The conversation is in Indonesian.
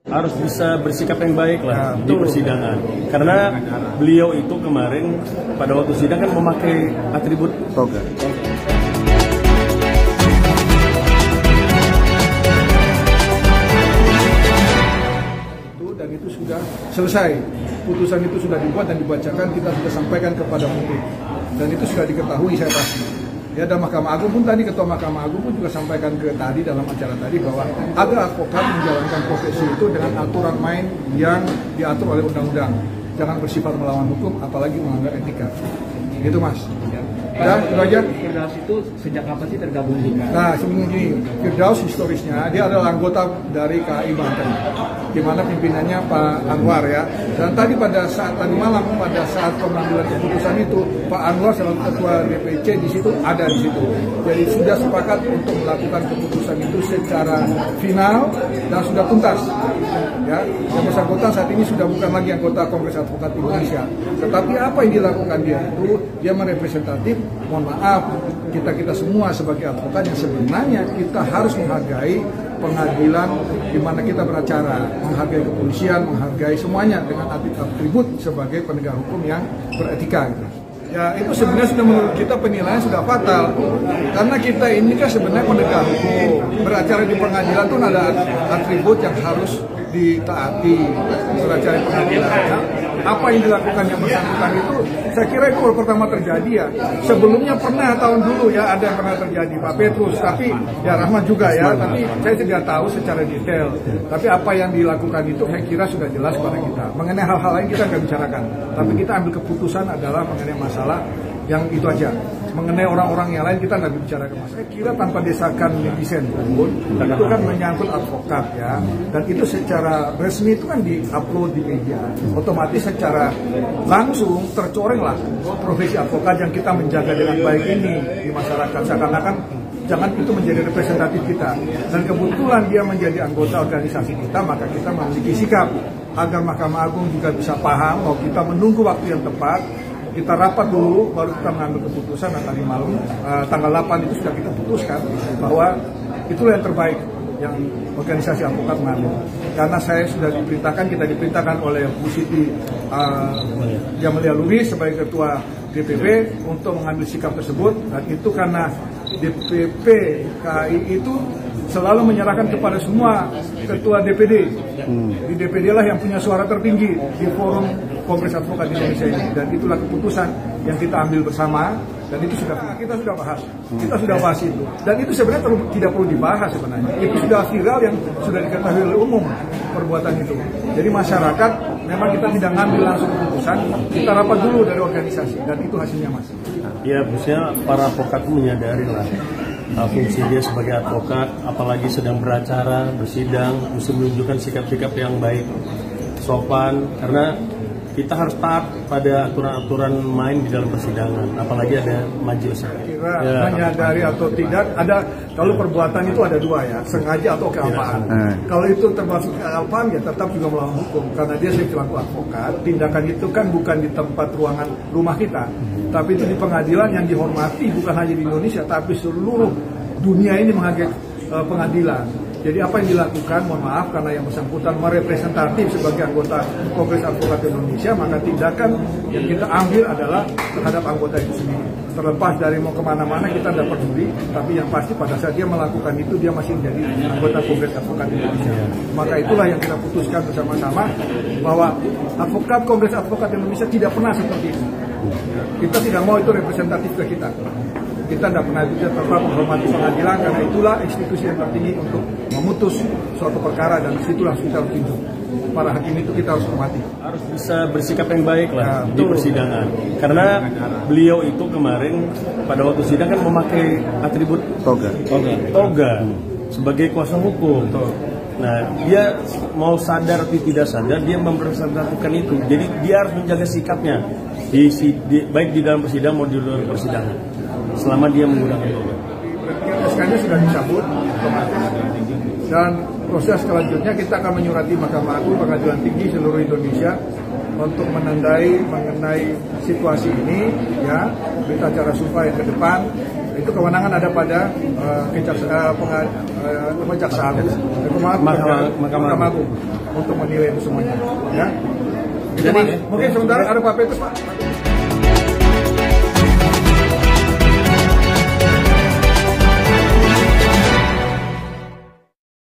Harus bisa bersikap yang baik lah di persidangan, karena beliau itu kemarin pada waktu sidang kan memakai atribut toga. Dan itu sudah selesai, putusan itu sudah dibuat dan dibacakan, kita sudah sampaikan kepada publik dan itu sudah diketahui saya pasti. Ya, dan Mahkamah Agung pun tadi, Ketua Mahkamah Agung pun juga sampaikan ke tadi dalam acara tadi bahwa ada advokat menjalankan profesi itu dengan aturan main yang diatur oleh undang-undang. Jangan bersifat melawan hukum, apalagi melanggar etika. Gitu Mas. Dan itu aja. Firdaus itu sejak kapan sih tergabung di KAI? Nah, sebelumnya Firdaus historisnya dia adalah anggota dari KAI Banten, di mana pimpinannya Pak Anwar ya. Dan tadi pada saat tadi malam pada saat pengambilan keputusan itu Pak Anwar selaku ketua DPC di situ ada di situ. Jadi sudah sepakat untuk melakukan keputusan itu secara final dan sudah tuntas. Ya, yang bersangkutan saat ini sudah bukan lagi anggota Kongres Advokat Indonesia. Tetapi apa yang dilakukan dia itu dia merepresentatif. Mohon maaf, kita semua sebagai advokat yang sebenarnya kita harus menghargai pengadilan di mana kita beracara, menghargai kepolisian, menghargai semuanya dengan atribut sebagai penegak hukum yang beretika. Gitu. Ya itu sebenarnya sudah menurut kita penilaian sudah fatal karena kita ini kan sebenarnya penegak hukum, beracara di pengadilan itu ada atribut yang harus ditaati beracara di pengadilan. Ya. Apa yang dilakukan yang bersangkutan itu saya kira itu baru pertama terjadi ya. Sebelumnya pernah tahun dulu ya ada yang pernah terjadi Pak Petrus, tapi ya Rahmat juga ya, tapi saya tidak tahu secara detail. Tapi apa yang dilakukan itu saya kira sudah jelas pada kita. Mengenai hal-hal lain kita nggak bicarakan, tapi kita ambil keputusan adalah mengenai masalah yang itu aja. Mengenai orang-orang yang lain kita nggak bicarakan. Saya kira tanpa desakan netizen pun itu kan menyangkut advokat ya, dan itu secara resmi itu kan di-upload di media, otomatis secara langsung tercoreng lah profesi advokat yang kita menjaga dengan baik ini di masyarakat. Seakan-akan jangan itu menjadi representatif kita, dan kebetulan dia menjadi anggota organisasi kita, maka kita memiliki sikap agar Mahkamah Agung juga bisa paham bahwa kita menunggu waktu yang tepat. Kita rapat dulu, baru kita mengambil keputusan. Dan tadi malam, tanggal 8 itu sudah kita putuskan bahwa itulah yang terbaik yang organisasi advokat mengambil. Karena saya sudah diperintahkan, kita diperintahkan oleh Bu Siti Jamalia Lubis sebagai ketua DPP untuk mengambil sikap tersebut. Dan itu karena DPP KAI itu selalu menyerahkan kepada semua ketua DPD. Di DPD lah yang punya suara tertinggi di forum Kongres Advokat Indonesia ini, dan itulah keputusan yang kita ambil bersama, dan itu sudah kita sudah bahas itu, dan itu sebenarnya tidak perlu dibahas sebenarnya, itu sudah viral yang sudah diketahui oleh umum perbuatan itu. Jadi masyarakat memang kita tidak ngambil langsung keputusan, kita rapat dulu dari organisasi, dan itu hasilnya Mas. Ya, maksudnya para advokat menyadari lah fungsi dia sebagai advokat, apalagi sedang beracara, bersidang, mesti menunjukkan sikap-sikap yang baik, sopan, karena kita harus taat pada aturan-aturan main di dalam persidangan, apalagi ada majelis. Kira menyadari atau tidak, ada kalau perbuatan itu ada dua ya, sengaja atau kealpaan. Kalau itu termasuk kealpaan ya tetap juga melawan hukum, karena dia selaku advokat, tindakan itu kan bukan di tempat ruangan rumah kita, tapi itu di pengadilan yang dihormati bukan hanya di Indonesia, tapi seluruh dunia ini menghargai pengadilan. Jadi apa yang dilakukan, mohon maaf, karena yang bersangkutan merepresentatif sebagai anggota Kongres Advokat Indonesia, maka tindakan yang kita ambil adalah terhadap anggota itu sendiri. Terlepas dari mau kemana-mana kita dapat peduli, tapi yang pasti pada saat dia melakukan itu, dia masih menjadi anggota Kongres Advokat Indonesia. Maka itulah yang kita putuskan bersama-sama, bahwa advokat Kongres Advokat Indonesia tidak pernah seperti itu. Kita tidak mau itu representatif ke kita. Kita tidak pernah itu, tetap menghormati pengadilan, karena itulah institusi yang tertinggi untuk memutus suatu perkara, dan disitulah kita harus tunjuk. Para hakim itu kita harus hormati. Harus bisa bersikap yang baik lah di persidangan, karena beliau itu kemarin pada waktu sidang kan memakai atribut toga sebagai kuasa hukum. Nah, dia mau sadar atau tidak sadar, dia mempresentasikan itu. Jadi dia harus menjaga sikapnya, baik di dalam persidangan maupun di luar persidangan, selama dia menggunakan toga. SK-nya sudah dicabut, dan proses selanjutnya kita akan menyurati Mahkamah Agung, Pengadilan Tinggi seluruh Indonesia, untuk mengenai situasi ini, ya, berita acara supaya ke depan itu kewenangan ada pada Kejaksaan Mahkamah Agung untuk menilai itu semuanya. Ya. Jadi mungkin sebentar ada Pak Petrus, Pak.